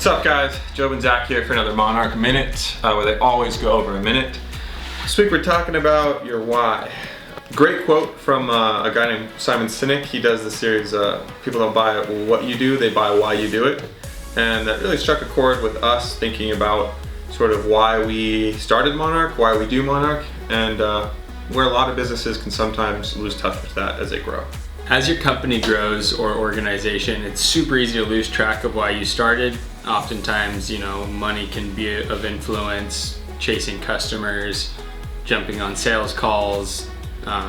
What's up, guys? Joe and Zach here for another Monarch Minute, where they always go over a minute. This week we're talking about your why. Great quote from a guy named Simon Sinek. He does the series, people don't buy what you do, they buy why you do it. And that really struck a chord with us thinking about sort of why we started Monarch, why we do Monarch, and where a lot of businesses can sometimes lose touch with that as they grow. As your company grows or organization, it's super easy to lose track of why you started. Oftentimes, money can be of influence, chasing customers, jumping on sales calls,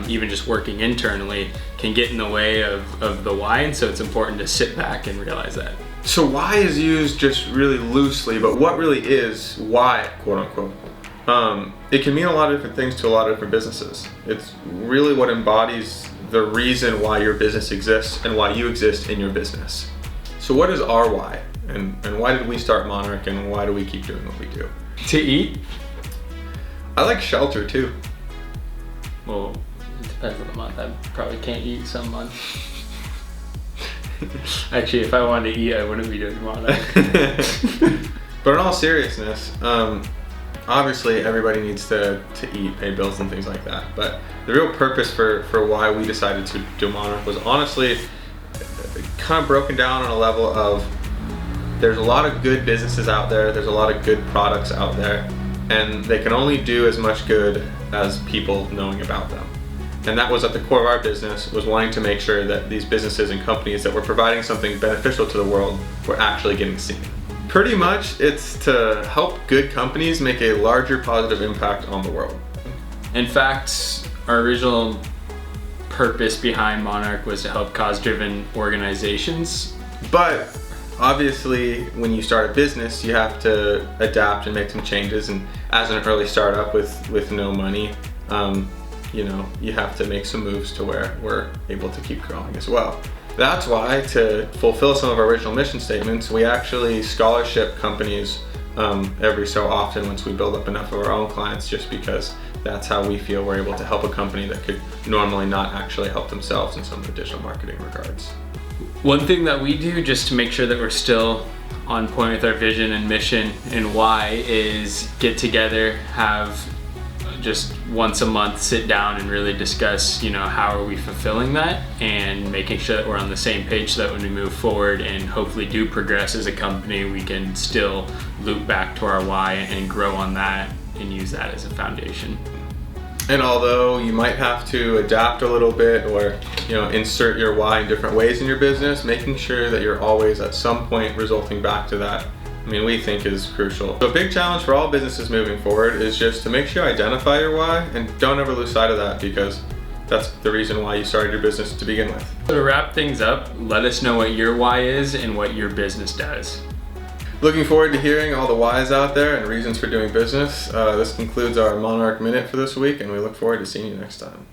even just working internally can get in the way of the why, and so it's important to sit back and realize that. So why is used just really loosely, but what really is why, quote unquote? It can mean a lot of different things to a lot of different businesses. It's really what embodies the reason why your business exists and why you exist in your business. So what is our why? And why did we start Monarch, and why do we keep doing what we do? To eat? I like shelter too. Well, it depends on the month. I probably can't eat some months. Actually, if I wanted to eat, I wouldn't be doing Monarch. But in all seriousness, obviously everybody needs to eat, pay bills and things like that. But the real purpose for why we decided to do Monarch was honestly kind of broken down on a level of there's a lot of good businesses out there, there's a lot of good products out there, and they can only do as much good as people knowing about them. And that was at the core of our business, was wanting to make sure that these businesses and companies that were providing something beneficial to the world were actually getting seen. Pretty much it's to help good companies make a larger positive impact on the world. In fact, our original purpose behind Monarch was to help cause-driven organizations. But obviously, when you start a business, you have to adapt and make some changes. And as an early startup with no money, you have to make some moves to where we're able to keep growing as well. That's why, to fulfill some of our original mission statements, we actually scholarship companies every so often once we build up enough of our own clients, just because that's how we feel we're able to help a company that could normally not actually help themselves in some of the digital marketing regards. One thing that we do just to make sure that we're still on point with our vision and mission and why is get together, have just once a month sit down and really discuss, how are we fulfilling that and making sure that we're on the same page so that when we move forward and hopefully do progress as a company, we can still loop back to our why and grow on that and use that as a foundation. And although you might have to adapt a little bit or insert your why in different ways in your business, making sure that you're always at some point resulting back to that, we think is crucial. So a big challenge for all businesses moving forward is just to make sure you identify your why and don't ever lose sight of that, because that's the reason why you started your business to begin with. So to wrap things up, let us know what your why is and what your business does. Looking forward to hearing all the whys out there and reasons for doing business. This concludes our Monarch Minute for this week, and we look forward to seeing you next time.